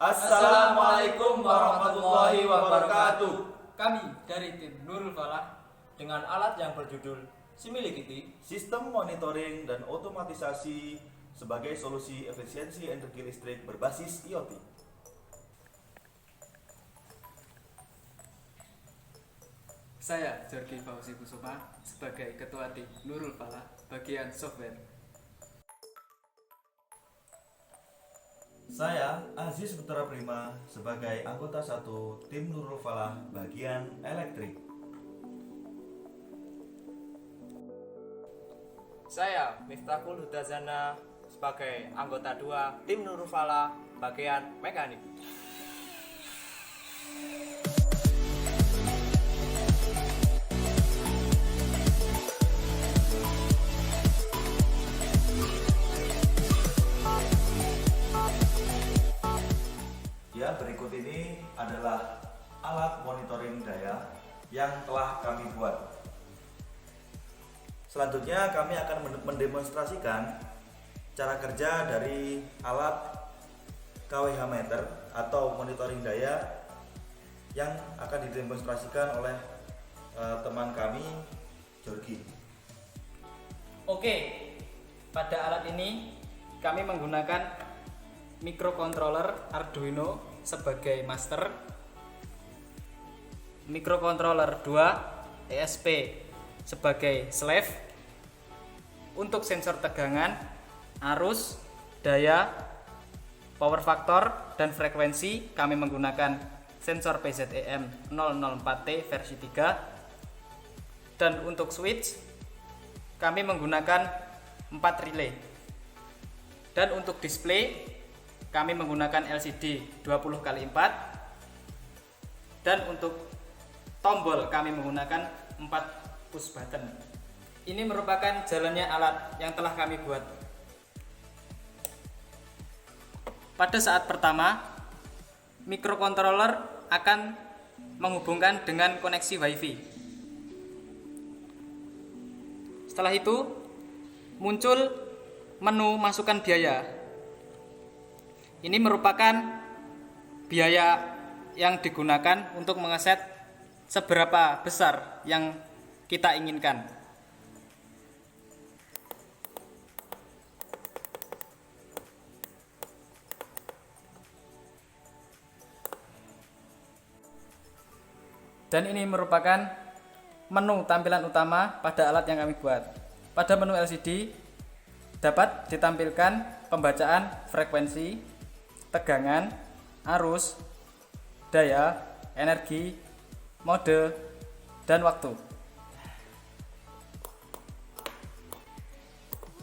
Assalamualaikum warahmatullahi wabarakatuh. Kami dari tim Nurul Falah dengan alat yang berjudul Similikiti, Sistem monitoring dan otomatisasi sebagai solusi efisiensi energi listrik berbasis IoT. Saya Jorgi Fauzi Kusuma sebagai Ketua Tim Nurul Falah bagian software. Saya Aziz Putra Prima sebagai anggota 1 tim Nurul Falah bagian elektrik. saya Miftahul Hudazana sebagai anggota 2 tim Nurul Falah bagian mekanik. Ya, berikut ini adalah alat monitoring daya yang telah kami buat. Selanjutnya kami akan mendemonstrasikan cara kerja dari alat KWH meter atau monitoring daya yang akan didemonstrasikan oleh teman kami, Jorgi. Oke, pada alat ini kami menggunakan microcontroller Arduino sebagai master, microcontroller 2 ESP sebagai slave. Untuk sensor tegangan, arus, daya, power factor, dan frekuensi kami menggunakan sensor PZEM 004T versi 3. Dan untuk switch kami menggunakan 4 relay. Dan untuk display kami menggunakan LCD 20x4, dan untuk tombol kami menggunakan 4 push button. Ini merupakan jalannya alat yang telah kami buat. Pada saat pertama, microcontroller akan menghubungkan dengan koneksi WiFi. Setelah itu muncul menu masukkan biaya. Ini merupakan biaya yang digunakan untuk mengeset seberapa besar yang kita inginkan. Dan ini merupakan menu tampilan utama pada alat yang kami buat. Pada menu LCD dapat ditampilkan pembacaan frekuensi, tegangan, arus, daya, energi, mode, dan waktu.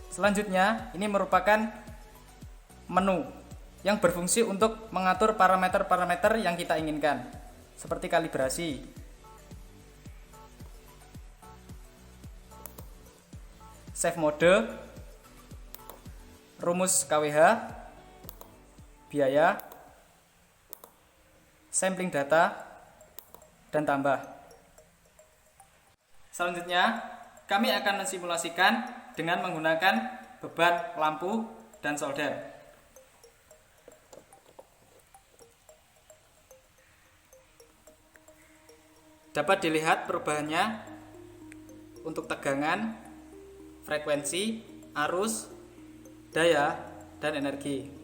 Selanjutnya, ini merupakan menu yang berfungsi untuk mengatur parameter-parameter yang kita inginkan, seperti kalibrasi, save mode, rumus KWH, biaya, sampling data, dan tambah. Selanjutnya, kami akan mensimulasikan dengan menggunakan beban lampu dan solder. Dapat dilihat perubahannya untuk tegangan, frekuensi, arus, daya, dan energi.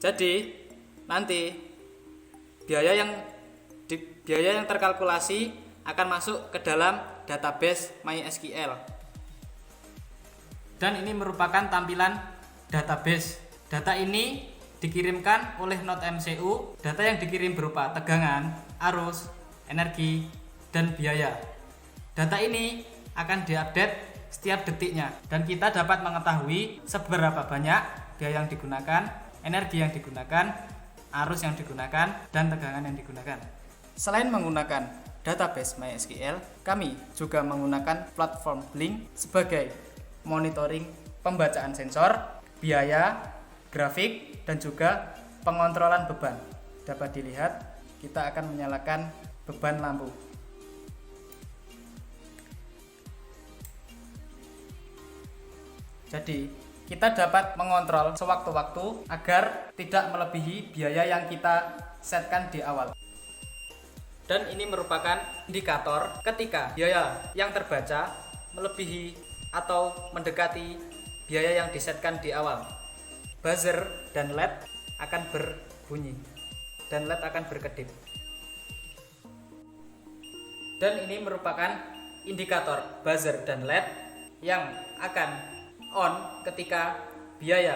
Jadi nanti biaya yang terkalkulasi akan masuk ke dalam database MySQL. Dan ini merupakan tampilan database. Data ini dikirimkan oleh Node MCU. Data yang dikirim berupa tegangan, arus, energi, dan biaya. Data ini akan diupdate setiap detiknya dan kita dapat mengetahui seberapa banyak biaya yang digunakan, energi yang digunakan, arus yang digunakan, dan tegangan yang digunakan. Selain menggunakan database MySQL, kami juga menggunakan platform Blink sebagai monitoring pembacaan sensor, biaya, grafik, dan juga pengontrolan beban. Dapat dilihat, kita akan menyalakan beban lampu. Jadi kita dapat mengontrol sewaktu-waktu agar tidak melebihi biaya yang kita setkan di awal. Dan ini merupakan indikator ketika biaya yang terbaca melebihi atau mendekati biaya yang disetkan di awal. Buzzer dan LED akan berbunyi dan LED akan berkedip. Dan ini merupakan indikator buzzer dan LED yang akan on ketika biaya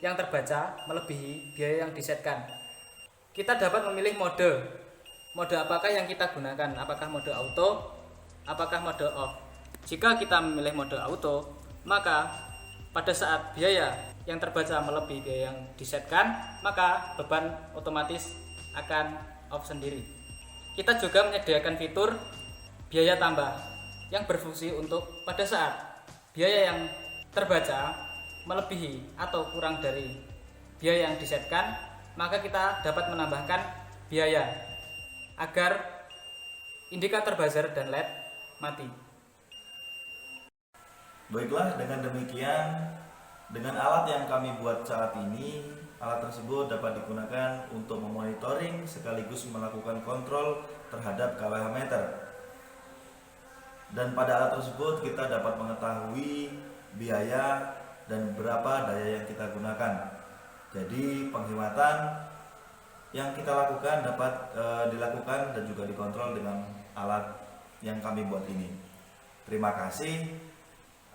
yang terbaca melebihi biaya yang disetkan. Kita dapat memilih mode apakah yang kita gunakan, apakah mode auto, apakah mode off. Jika kita memilih mode auto, maka pada saat biaya yang terbaca melebihi biaya yang disetkan, maka beban otomatis akan off sendiri. Kita juga menyediakan fitur biaya tambah yang berfungsi untuk pada saat biaya yang terbaca melebihi atau kurang dari biaya yang disetkan, maka kita dapat menambahkan biaya agar indikator buzzer dan LED mati. Baiklah, dengan demikian, dengan alat yang kami buat saat ini, alat tersebut dapat digunakan untuk memonitoring sekaligus melakukan kontrol terhadap kWh meter. Dan pada alat tersebut kita dapat mengetahui biaya dan berapa daya yang kita gunakan. Jadi penghematan yang kita lakukan dapat dilakukan dan juga dikontrol dengan alat yang kami buat ini. Terima kasih.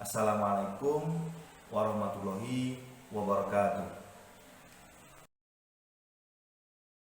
Assalamualaikum warahmatullahi wabarakatuh.